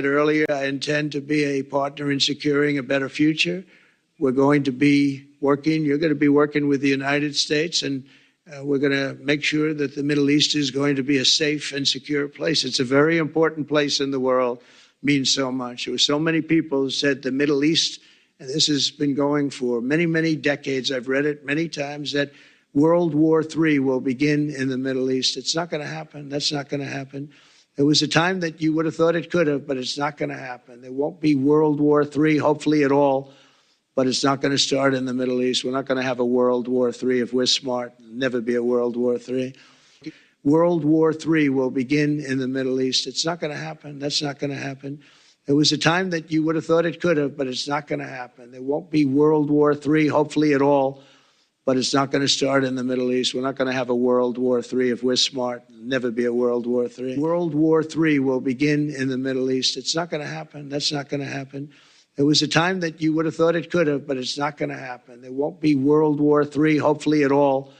Earlier, I intend to be a partner in securing a better future. We're going to be working, you're going to be working with the United States, and we're going to make sure that the Middle East is going to be a safe and secure place. It's a very important place in the world, means so much. There were so many people who said the Middle East, and this has been going for many, many decades. I've read it many times, that World War III will begin in the Middle East. It's not going to happen. That's not going to happen. There was a time that you would have thought it could have, but it's not going to happen. There won't be World War III, hopefully at all, but it's not going to start in the Middle East. We're not going to have a World War III if we're smart. There'll never be a World War III. World War III will begin in the Middle East. It's not going to happen. That's not going to happen. There was a time that you would have thought it could have, but it's not going to happen. There won't be World War III, hopefully at all, but it's not going to start in the Middle East. We're not going to have a World War III if we're smart. There'll never be a World War III. World War III will begin in the Middle East. It's not going to happen. That's not going to happen. There was a time that you would have thought it could have, but it's not going to happen. There won't be World War III, hopefully at all,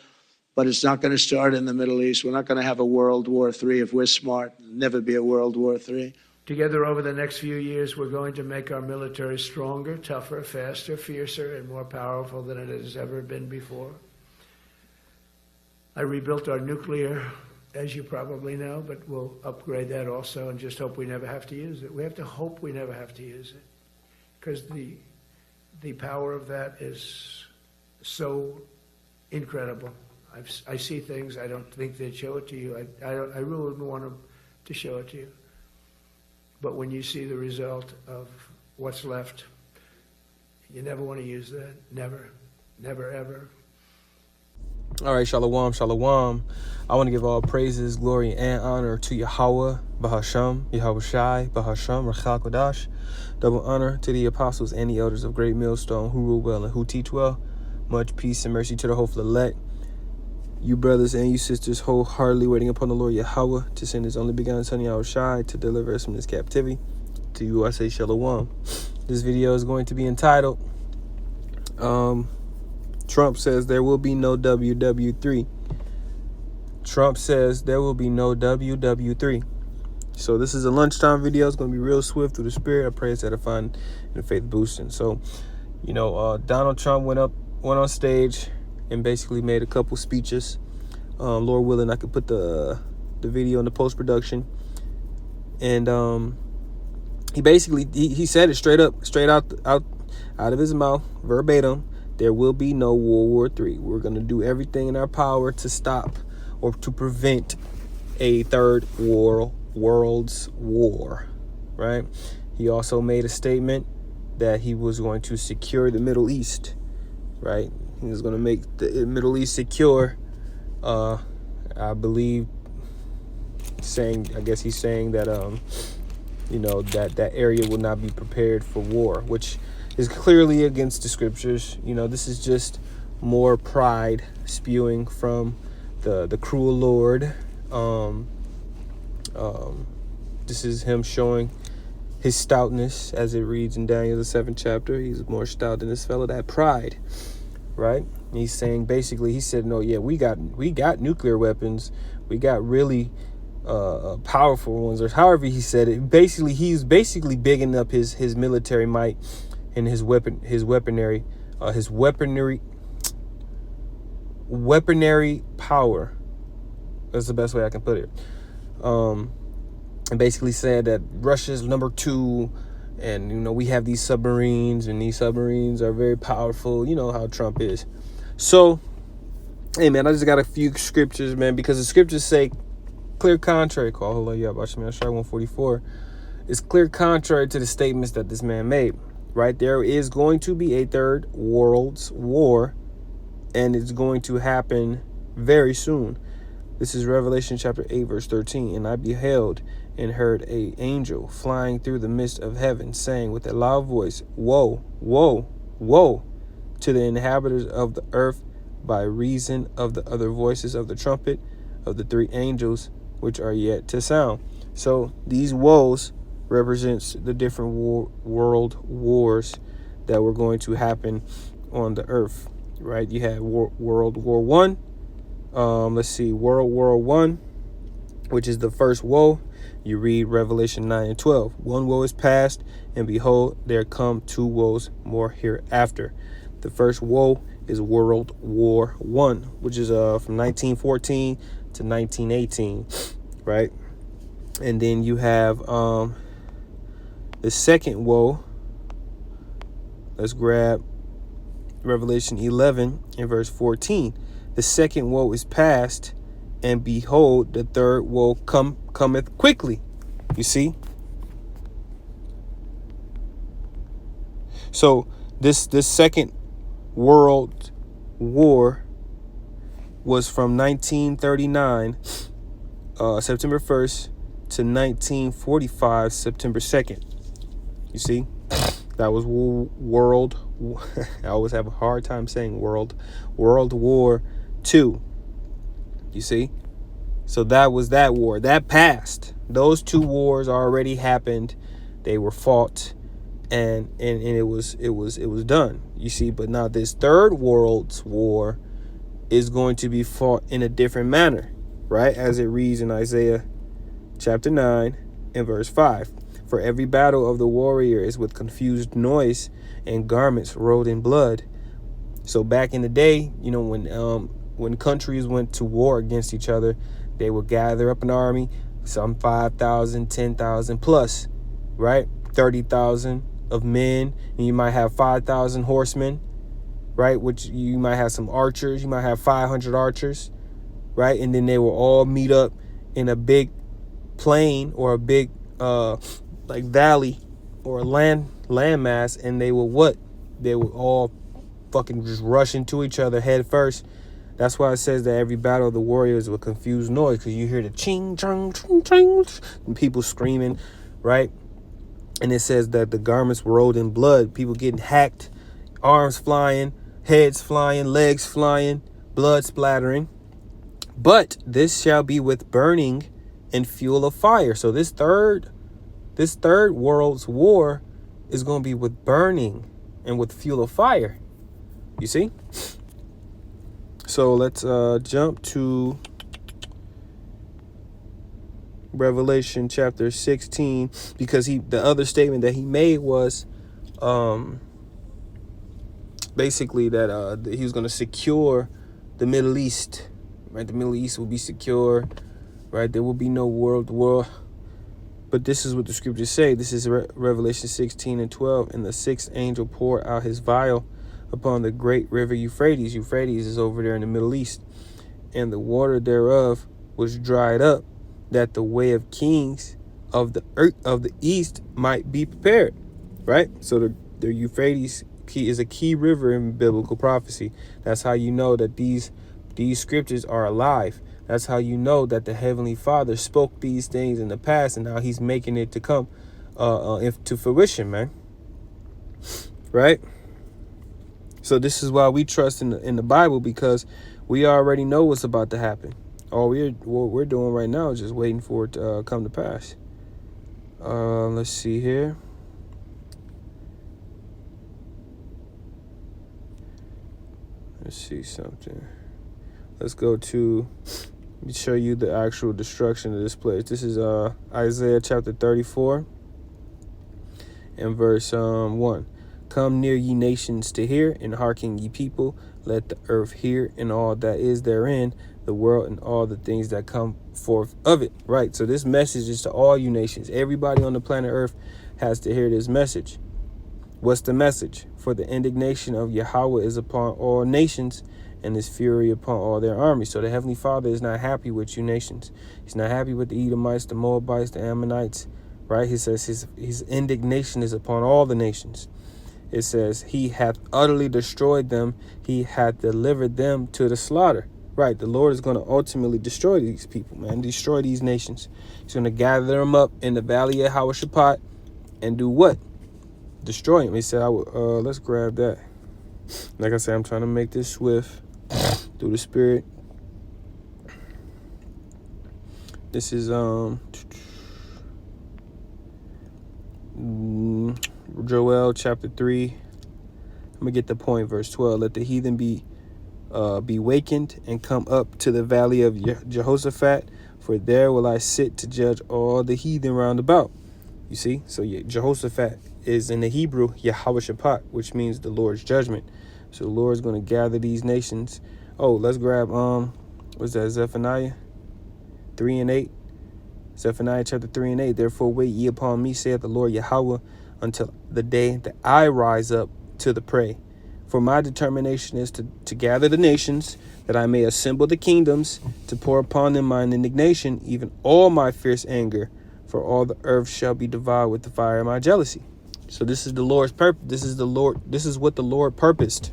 but it's not going to start in the Middle East. We're not going to have a World War III if we're smart. There'll never be a World War III. Together over the next few years, we're going to make our military stronger, tougher, faster, fiercer, and more powerful than it has ever been before. I rebuilt our nuclear, as you probably know, but we'll upgrade that also and just hope we never have to use it. We have to hope we never have to use it, because the power of that is so incredible. I see things, I don't think they'd show it to you. I really wouldn't want them to show it to you. But when you see the result of what's left, you never want to use that. Never, never, ever. All right, shalom, shalom. I want to give all praises, glory, and honor to Yahweh, Bahasham, Yahweh Shai, Bahasham, Rachal Kodash. Double honor to the apostles and the elders of Great Millstone who rule well and who teach well. Much peace and mercy to the hopeful elect. You brothers and you sisters wholeheartedly waiting upon the Lord Yahweh to send his only begotten son Yahweh Shai to deliver us from this captivity. To you I say shalom. This video is going to be entitled Trump says there will be no WW3. Trump says there will be no WW3. So this is a lunchtime video. It's going to be real swift through the spirit. I pray it's edifying and faith boosting. So, Donald Trump went on stage and basically made a couple speeches. Lord willing, I could put the video in the post-production. And he said it straight out of his mouth, verbatim. There will be no World War III. We're going to do everything in our power to stop or to prevent a third world's war, right? He also made a statement that he was going to secure the Middle East, right? He was going to make the Middle East secure. I believe he's saying that that area will not be prepared for war, which is clearly against the scriptures. This is just more pride spewing from the cruel Lord. This is him showing his stoutness, as it reads in Daniel the 7th chapter. He's more stout than this fellow. That pride, right? He's saying basically, he said, no, yeah, we got nuclear weapons. We got really powerful ones, or however he said it. Basically, he's bigging up his military might and his weaponry power. That's the best way I can put it. And basically said that Russia's number 2, and we have these submarines, and these submarines are very powerful. You know how Trump is. So, hey man, I just got a few scriptures, man, because the scriptures say clear contrary. Hold on, yeah, watch me on Sharp 144. It's clear contrary to the statements that this man made. Right, there is going to be a third world's war, and it's going to happen very soon. This is Revelation chapter 8, verse 13. And I beheld and heard an angel flying through the midst of heaven, saying with a loud voice, Woe, woe, woe to the inhabitants of the earth, by reason of the other voices of the trumpet of the 3 angels which are yet to sound. So these woes represents the different world wars that were going to happen on the earth, right? You had World War One. World War One, which is the first woe. You read Revelation 9 and 12. One woe is past, and behold, there come two woes more hereafter. The first woe is World War I, which is from 1914 to 1918, right? And then you have the second woe. Let's grab Revelation 11 and verse 14. The second woe is past, and behold, the third woe cometh quickly. You see? So this second world war was from 1939, September 1st, to 1945, September 2nd. You see? That was world. I always have a hard time saying World War II. You see? So that was that war. That passed. Those two wars already happened. They were fought, and it was done. You see, but now this third world's war is going to be fought in a different manner, right? As it reads in Isaiah chapter 9 and verse 5. For every battle of the warrior is with confused noise and garments rolled in blood. So back in the day, you know, when countries went to war against each other, they would gather up an army, some 5,000, 10,000 plus, right? 30,000 of men, and you might have 5,000 horsemen, right? Which you might have some archers, you might have 500 archers, right? And then they will all meet up in a big plain or a big like valley or a landmass, and they will what? They will all fucking just rush into each other head first. That's why it says that every battle of the warriors with confused noise, because you hear the ching chong ching ching and people screaming, right? And it says that the garments were rolled in blood, people getting hacked, arms flying, heads flying, legs flying, blood splattering. But this shall be with burning and fuel of fire. So this third world's war is going to be with burning and with fuel of fire. You see? So let's jump to Revelation chapter 16, because the other statement that he made was basically that he was going to secure the Middle East, right? The Middle East will be secure, right? There will be no world war. But this is what the scriptures say. This is Revelation 16 and 12. And the sixth angel poured out his vial upon the great river Euphrates. Euphrates is over there in the Middle East. And the water thereof was dried up, that the way of kings of the earth of the east might be prepared. Right? So the Euphrates is a key river in biblical prophecy. That's how you know that these scriptures are alive. That's how you know that the Heavenly Father spoke these things in the past, and now he's making it to come to fruition, man. Right? So this is why we trust in the Bible, because we already know what's about to happen. What we're doing right now is just waiting for it to come to pass. Let's see here. Let's see something. Let's go to... Let me show you the actual destruction of this place. This is Isaiah chapter 34 and verse 1. Come near, ye nations, to hear, and hearken, ye people. Let the earth hear, and all that is therein, the world and all the things that come forth of it. Right. So this message is to all you nations. Everybody on the planet Earth has to hear this message. What's the message? For the indignation of Yahweh is upon all nations, and his fury upon all their armies. So the Heavenly Father is not happy with you nations. He's not happy with the Edomites, the Moabites, the Ammonites, right? He says his indignation is upon all the nations. It says he hath utterly destroyed them. He hath delivered them to the slaughter. Right, the Lord is going to ultimately destroy these people, man. Destroy these nations. He's going to gather them up in the valley of Hawashaphat and do what? Destroy them. He said, let's grab that. Like I said, I'm trying to make this swift through the Spirit. This is Joel chapter 3. I'm gonna get the point, verse 12. Let the heathen be be wakened and come up to the valley of Jehoshaphat, for there will I sit to judge all the heathen round about. You see, so Jehoshaphat is in the Hebrew Yahweh, which means the Lord's judgment. So the Lord's going to gather these nations. Oh, let's grab what's that, Zephaniah 3:8. Zephaniah chapter 3:8. Therefore wait ye upon me, saith the Lord Yahweh, until the day that I rise up to the prey. For my determination is to gather the nations, that I may assemble the kingdoms, to pour upon them mine indignation, even all my fierce anger, for all the earth shall be devoured with the fire of my jealousy. So this is the Lord's purpose. This is what the Lord purposed.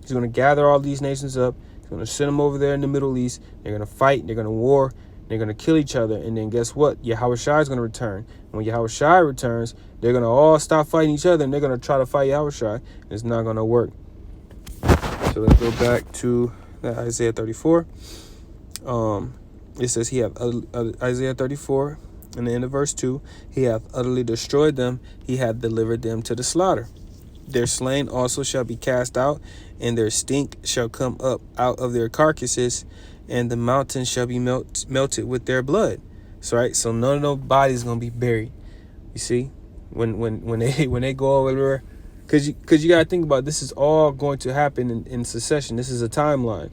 He's going to gather all these nations up. He's going to send them over there in the Middle East. They're going to fight. They're going to war. They're going to kill each other. And then guess what? Yahweh Shai is going to return. And when Yahweh Shai returns, they're going to all stop fighting each other, and they're going to try to fight Yahweh Shai. And it's not going to work. So let's go back to that Isaiah 34. It says he hath Isaiah 34, in the end of verse 2, he hath utterly destroyed them, he hath delivered them to the slaughter. Their slain also shall be cast out, and their stink shall come up out of their carcasses, and the mountains shall be melted with their blood. So right, so none of those bodies gonna be buried. You see, when they go over there, because you gotta think about it, this is all going to happen in succession. This is a timeline.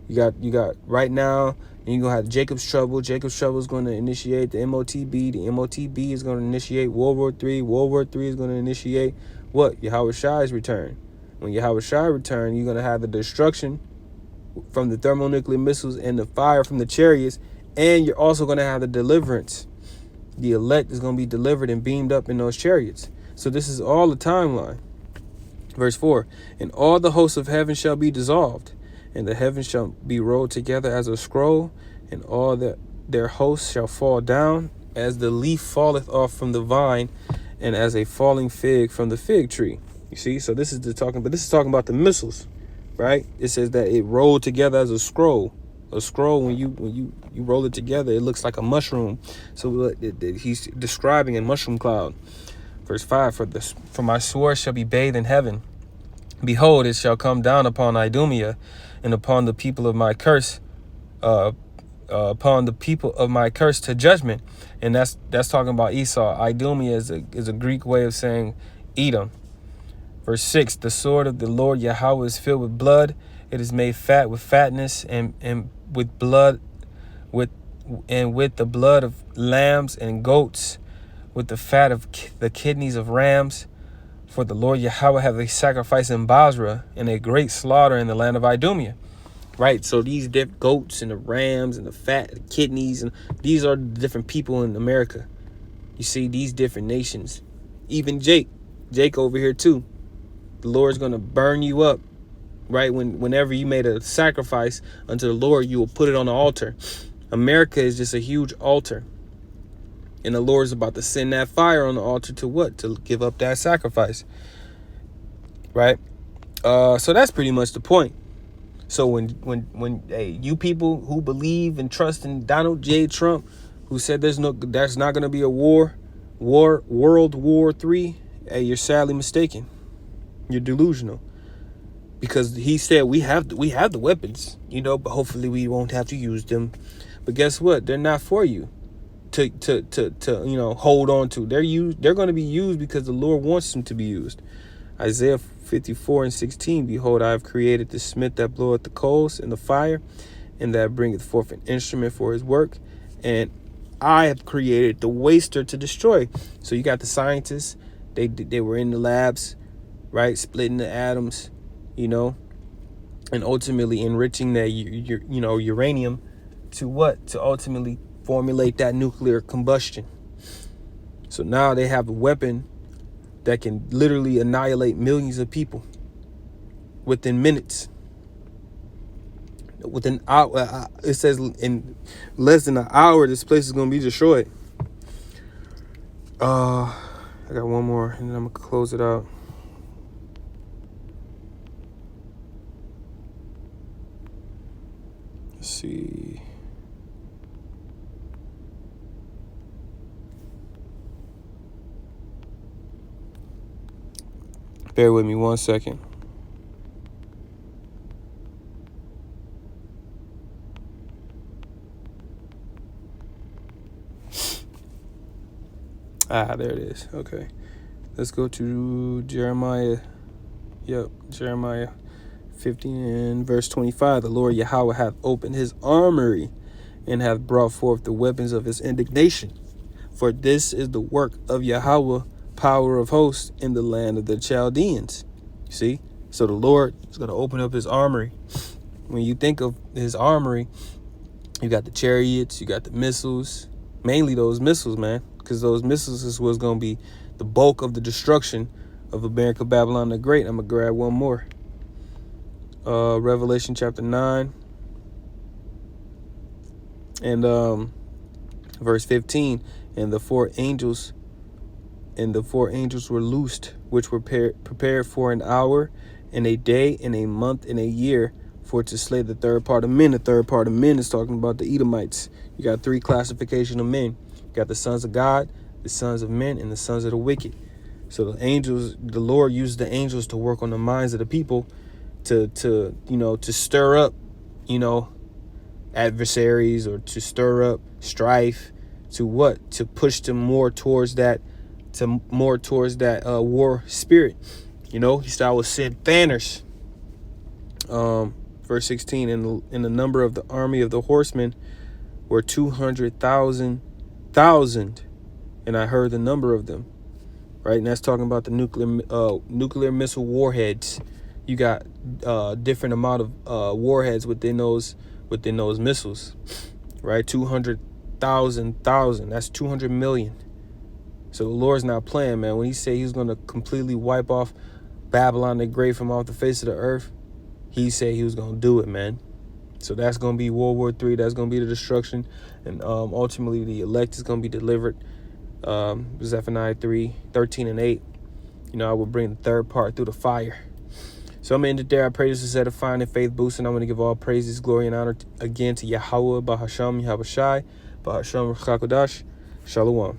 You got right now, and you're gonna have Jacob's trouble. Jacob's trouble is going to initiate the MOTB. The MOTB is going to initiate World War III. World War III is going to initiate what? Yahweh Shai's return. When Yahweh Shai return, you're going to have the destruction from the thermonuclear missiles and the fire from the chariots, and you're also going to have the deliverance. The elect is going to be delivered and beamed up in those chariots. So this is all the timeline. Verse 4, and all the hosts of heaven shall be dissolved, and the heavens shall be rolled together as a scroll, and all their hosts shall fall down, as the leaf falleth off from the vine, and as a falling fig from the fig tree. You see, so this is talking about the missiles, right? It says that it rolled together as a scroll. A scroll, when you roll it together, it looks like a mushroom. So he's describing a mushroom cloud. Verse 5, for my sword shall be bathed in heaven. Behold, it shall come down upon Idumea, and upon the people of my curse, upon the people of my curse to judgment. And that's talking about Esau. Idumea is a Greek way of saying Edom. Verse 6, the sword of the Lord Yahweh is filled with blood. It is made fat with fatness, and with blood, with the blood of lambs and goats, with the fat of the kidneys of rams. For the Lord Yahweh hath a sacrifice in Basra, and a great slaughter in the land of Idumea. Right, so these goats and the rams and the fat, the kidneys, and these are different people in America. You see, these different nations. Even Jake over here too. The Lord's going to burn you up, right? Whenever you made a sacrifice unto the Lord, you will put it on the altar. America is just a huge altar. And the Lord is about to send that fire on the altar to what? To give up that sacrifice. Right? So that's pretty much the point. So when you people who believe and trust in Donald J. Trump, who said there's not going to be a World War III, hey, you're sadly mistaken. You're delusional. Because he said we have the weapons, but hopefully we won't have to use them. But guess what? They're not for you to hold on to. They're going to be used because the Lord wants them to be used. Isaiah 54:16, behold, I have created the smith that bloweth the coals in the fire, and that bringeth forth an instrument for his work, and I have created the waster to destroy. So you got the scientists, they were in the labs, right, splitting the atoms, and ultimately enriching that uranium to what? To ultimately formulate that nuclear combustion. So now they have a weapon that can literally annihilate millions of people within minutes. Within hour, it says in less than an hour, this place is going to be destroyed. I got one more, and then I'm gonna close it out. Let's see. Bear with me 1 second. There it is. Okay. Let's go to Jeremiah. Yep, Jeremiah 15 and verse 25. The Lord Yahweh hath opened his armory and hath brought forth the weapons of his indignation. For this is the work of Yahweh, power of hosts, in the land of the Chaldeans. See? So the Lord is going to open up his armory. When you think of his armory, you got the chariots, you got the missiles, mainly those missiles, man, because those missiles is what's going to be the bulk of the destruction of America, Babylon the Great. I'm going to grab one more. Revelation chapter 9 and verse 15. And the four angels were loosed, which were prepared for an hour and a day and a month and a year, for to slay the third part of men. The third part of men is talking about the Edomites. You got three classification of men. You got the sons of God, the sons of men, and the sons of the wicked. So the Lord used the angels to work on the minds of the people to stir up, adversaries, or to stir up strife, to push them more towards that war spirit. He started with send fanners. Verse 16, in the number of the army of the horsemen were 200,000, and I heard the number of them. Right, and that's talking about the nuclear missile warheads. You got different amount of warheads within those missiles. Right, 200,000. That's 200 million. So the Lord's not playing, man. When he say he's going to completely wipe off Babylon the Great from off the face of the earth, he said he was going to do it, man. So that's going to be World War III. That's going to be the destruction. And ultimately, the elect is going to be delivered. Zephaniah 3:13 and 8. I will bring the third part through the fire. So I'm going to end it there. I pray this is edifying and faith boosting. I'm going to give all praises, glory, and honor again to Yahweh, Bahasham, Yahawashi, Bahasham, Chakodash. Shalom.